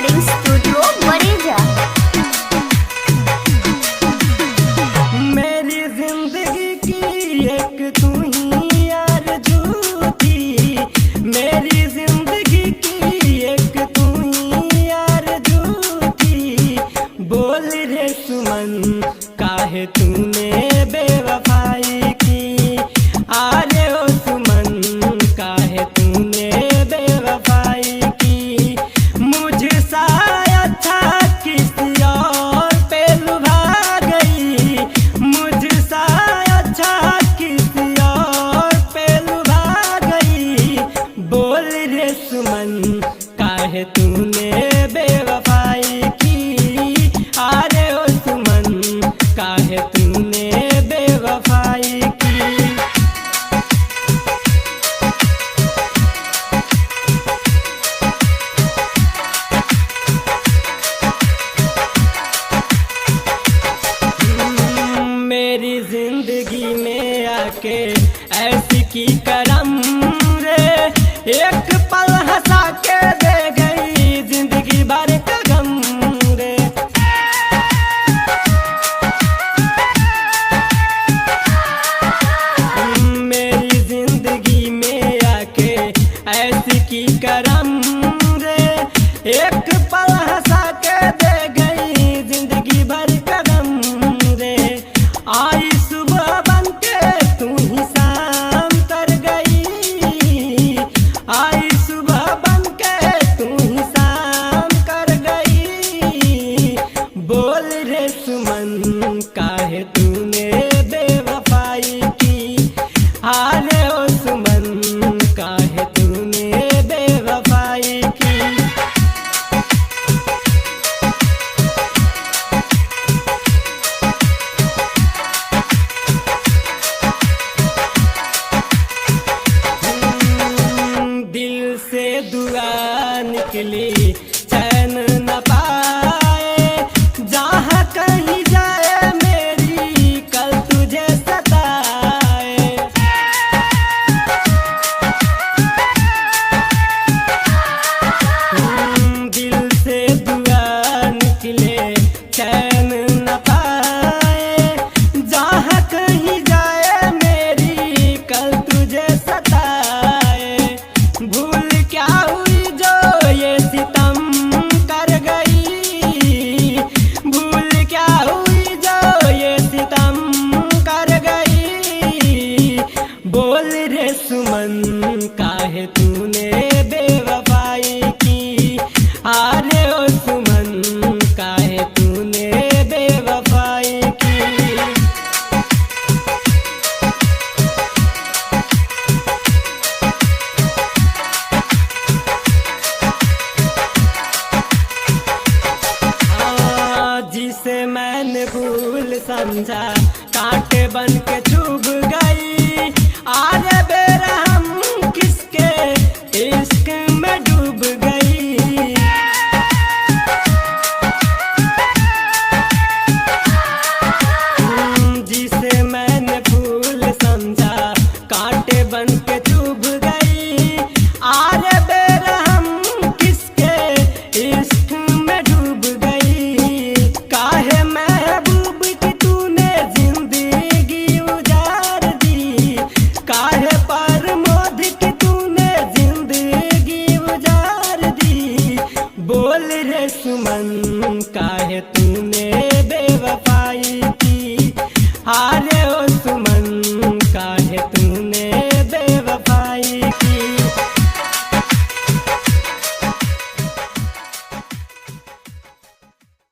Recording studio बड़ेजा। मेरी जिंदगी की एक तू ही आरज़ू थी, मेरी जिंदगी की एक तू ही आरज़ू थी। बोल रे सुमन काहे तूने बेवफाई की, अरे ओ सुमन काहे तूने बेवफाई की। मुझसा अच्छा किसी और पे लुभा गई, मुझसा अच्छा किसी और पे लुभा गई। बोल रे सुमन काहे तूने बेवफाई की, अरे ओ सुमन काहे तूने बेवफाई की। मेरी जिंदगी में आके ऐसी की करम रे, एक पल हंसा के दे गई जिंदगी भर का गम रे। मेरी जिंदगी में आके ऐसी की करम रे, एक पल हंसा के दे गई जिंदगी भर का गम रे। आई सुबह बनके तू ही शाम कर गई, आई सुबह बनके तू ही शाम कर गई। बोल रे सुमन काहे तूने बेवफाई की, अरे ओ सुमन काहे तूने बेवफाई की। दिल से दुआ निकली चैन न पाए, जहाँ कहीं जाए मेरी कल तुझे सताए। दिल से दुआ निकले चैन न पाए, जहाँ कहीं जाए मेरी कल तुझे सताए। भूल क्या हुई जो ये सितम कर गई, भूल क्या हुई जो ये सितम कर गई। बोल रे सुमन काहे तूने बेवफाई की, अरे ओ सुमन काहे तूने बेवफाई की। जिसे मैंने भूल समझा कांटे बन के चुभ गई, आरे बेरहम किसके इश्क में डूब गई। जिसे मैंने भूल समझा कांटे बन के चुभ गई, आरे बेरहम किसके इश्क में डूब गई। काहे महबूब की तूने जिंदगी उजाड़ दी, काहे प्रमोद की तूने जिंदगी उजाड़ दी। बोल रे सुमन